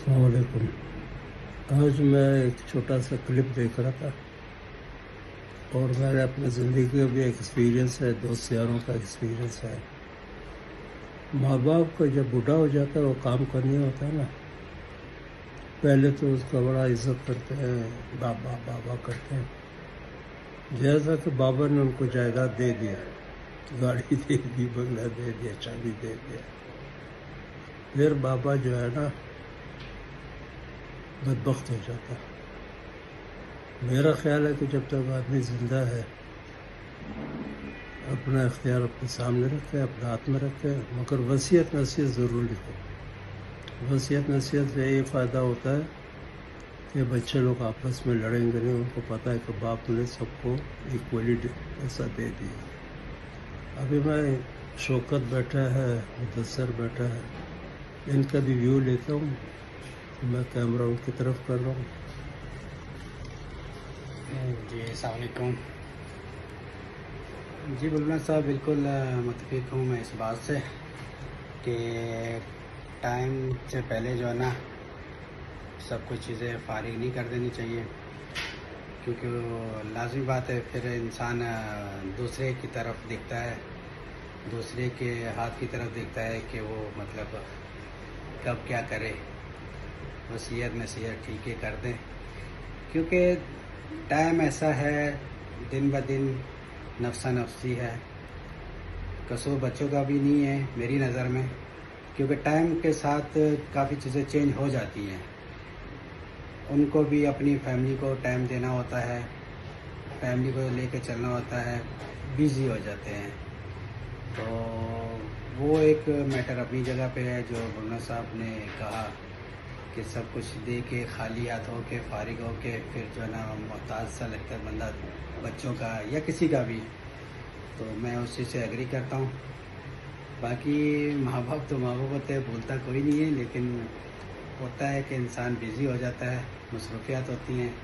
अस्सलाम वालेकुम। आज मैं एक छोटा सा क्लिप देख रहा था और मेरे अपने ज़िंदगी का भी एक्सपीरियंस है, दोस्त यारों का एक्सपीरियंस है। माँ बाप का जब बूढ़ा हो जाता है, वो काम करने होता है ना, पहले तो उसका बड़ा इज्जत करते हैं, बाबा बाबा करते हैं। जैसा कि बाबा ने उनको जायदाद दे दिया, गाड़ी दे दी, बंगला दे दिया, चाबी दे दिया, फिर बाबा जो है ना बदबख्त हो जाता है। मेरा ख्याल है कि जब तक आदमी ज़िंदा है, अपना इख्तियार अपने सामने रखे, अपने हाथ में रखे, मगर वसीयत नसीहत ज़रूर लिखे। वसीयत नसीहत से ये फ़ायदा होता है कि बच्चे लोग आपस में लड़ेंगे नहीं, उनको पता है कि बाप ने सबको इक्वली ऐसा दे दिया। अभी मैं शौकत बैठा है, मुदस्सर बैठा है, इनका भी व्यू लेता हूँ। मैं कैमरा उनकी तरफ कर रहा हूँ। जी अस्सलाम वालेकुम। जी बुलबुल साहब, बिल्कुल मुत्तफ़िक़ हूँ मैं इस बात से कि टाइम से पहले जो है ना सब कुछ चीज़ें फ़ारिग नहीं कर देनी चाहिए, क्योंकि वो लाज़मी बात है, फिर इंसान दूसरे की तरफ देखता है, दूसरे के हाथ की तरफ देखता है कि वो मतलब कब क्या करे। वसीयत नसीहत ठीक है कर दें, क्योंकि टाइम ऐसा है, दिन ब दिन नफ्सा नफसी है। कसूर बच्चों का भी नहीं है मेरी नज़र में, क्योंकि टाइम के साथ काफ़ी चीज़ें चेंज हो जाती हैं। उनको भी अपनी फैमिली को टाइम देना होता है, फैमिली को लेके चलना होता है, बिज़ी हो जाते हैं। तो वो एक मैटर अपनी जगह पे है जो बुलबुल साहब ने कहा कि सब कुछ दे के खाली हाथ हो के फारिग हो के फिर जो है ना मोहताज सा लगता है बंदा बच्चों का या किसी का भी। तो मैं उस चीज़ से एग्री करता हूँ। बाकी माँ बाप तो माँ बाप होते हैं, भूलता कोई नहीं है, लेकिन होता है कि इंसान बिज़ी हो जाता है, मसरूफियात होती हैं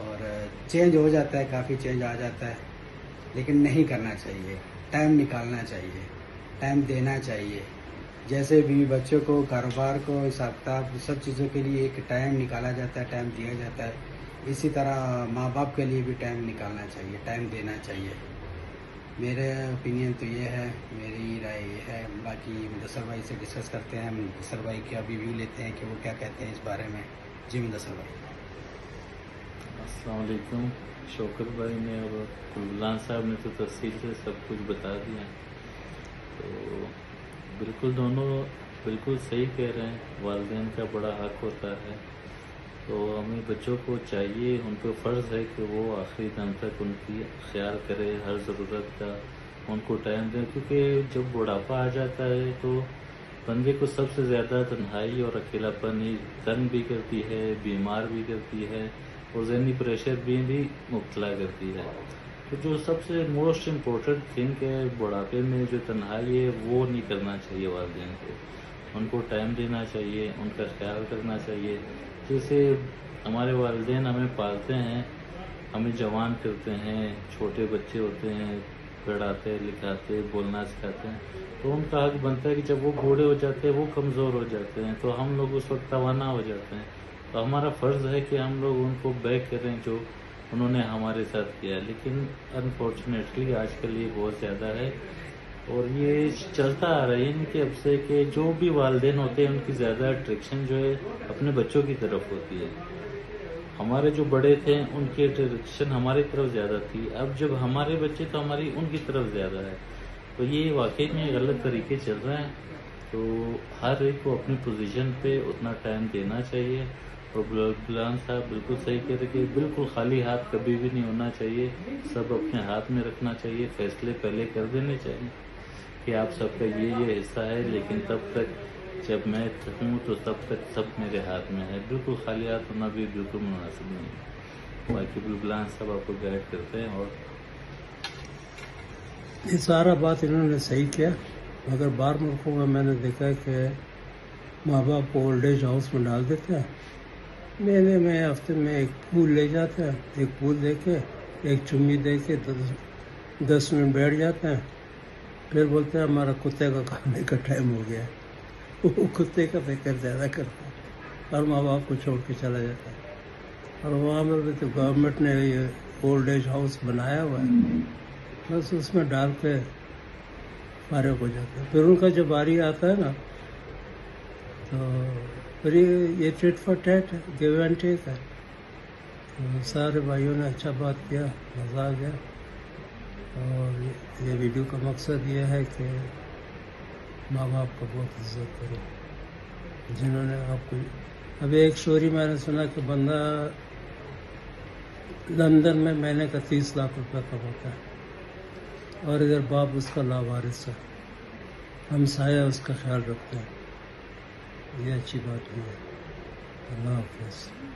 और चेंज हो जाता है, काफ़ी चेंज आ जाता है। लेकिन नहीं करना चाहिए, टाइम निकालना चाहिए, टाइम देना चाहिए। जैसे भी बच्चों को, कारोबार को, हिसाब किताब सब चीज़ों के लिए एक टाइम निकाला जाता है, टाइम दिया जाता है, इसी तरह माँ बाप के लिए भी टाइम निकालना चाहिए, टाइम देना चाहिए। मेरे ओपिनियन तो ये है, मेरी राय ये है। बाकी मुदस्सर भाई से डिस्कस करते हैं, मुदस्सर भाई का भी व्यू लेते हैं कि वो क्या कहते हैं इस बारे में। जी मुदस्सर भाई। अस्सलाम वालेकुम। शौकत भाई ने और गुलबुल साहब ने तो तफसील से सब कुछ बता दिया। तो बिल्कुल दोनों बिल्कुल सही कह रहे हैं, वालिदैन का बड़ा हक होता है। तो हमें बच्चों को चाहिए, उन पर फ़र्ज़ है कि वो आखिरी दम तक उनकी ख्याल करे, हर ज़रूरत का उनको टाइम दें, क्योंकि जब बुढ़ापा आ जाता है तो बंदे को सबसे ज़्यादा तन्हाई और अकेलापन ही तंग भी करती है, बीमार भी करती है और ज़हनी प्रेशर भी मुब्तला करती है। तो जो सबसे मोस्ट इम्पोर्टेंट थिंग है बुढ़ापे में, जो तन्हाई है, वो नहीं करना चाहिए वालिदैन को। उनको टाइम देना चाहिए, उनका ख्याल करना चाहिए। जैसे हमारे वालिदैन हमें पालते हैं, हमें जवान करते हैं, छोटे बच्चे होते हैं, पढ़ाते लिखाते, बोलना सिखाते हैं, तो उनका हक बनता है कि जब वो बूढ़े हो जाते हैं, वो कमज़ोर हो जाते हैं, तो हम लोग उस वक्त तवाना हो जाते हैं। तो हमारा फ़र्ज़ है कि हम लोग उनको बैक करें जो उन्होंने हमारे साथ किया। लेकिन अनफॉर्चुनेटली आजकल ये बहुत ज़्यादा है और ये चलता आ रहा है इनके अब से कि जो भी वालिदैन होते हैं उनकी ज़्यादा अट्रैक्शन जो है अपने बच्चों की तरफ होती है। हमारे जो बड़े थे उनकी अट्रैक्शन हमारी तरफ ज़्यादा थी, अब जब हमारे बच्चे तो हमारी उनकी तरफ ज़्यादा है। तो ये वाकई में गलत तरीके चल रहे हैं। तो हर एक को अपनी पोजीशन पे उतना टाइम देना चाहिए। और बुलबुल साहब बिल्कुल सही कह रहे कि बिल्कुल खाली हाथ कभी भी नहीं होना चाहिए, सब अपने हाथ में रखना चाहिए, फैसले पहले कर देने चाहिए कि आप सबका ये हिस्सा है, लेकिन तब तक जब मैं हूँ तो तब तक सब मेरे हाथ में है। बिल्कुल खाली हाथ होना भी बिल्कुल मुनासिब नहीं है। बाकी बुलबुल साहब आपको गाइड करते हैं। और ये सारा बात इन्होंने सही किया, मगर बाहर मुल्कों में मैंने देखा है कि माँ बाप को ओल्ड एज हाउस में डाल देते हैं, महीने में हफ्ते में एक फूल ले जाते हैं, एक फूल दे के, एक चुम्मी दे के 10 मिनट बैठ जाते हैं, फिर बोलते हैं हमारा कुत्ते का खाने का टाइम हो गया। वो कुत्ते का फिक्र ज़्यादा करता है। हर माँ बाप को छोड़ के चला जाता है। और वहाँ में भी तो गवर्नमेंट ने ये ओल्ड एज हाउस बनाया हुआ है, बस उसमें डाल के फारिग हो जाते हैं। फिर उनका जब बारी आता है ना, तो फिर ये टिट फॉर टैट है, गिव एंड टेक है। तो सारे भाइयों ने अच्छा बात किया, मज़ा आ गया। और ये वीडियो का मकसद ये है कि माँ बाप का बहुत इज्जत करो, जिन्होंने आपको। अभी एक स्टोरी मैंने सुना कि बंदा लंदन में महीने का 30 लाख रुपए कमाता है और इधर बाप उसका लावारिस है, हमसाया उसका ख्याल रखते हैं। ये अच्छी बात नहीं है। अल्लाह हाफ़िज़।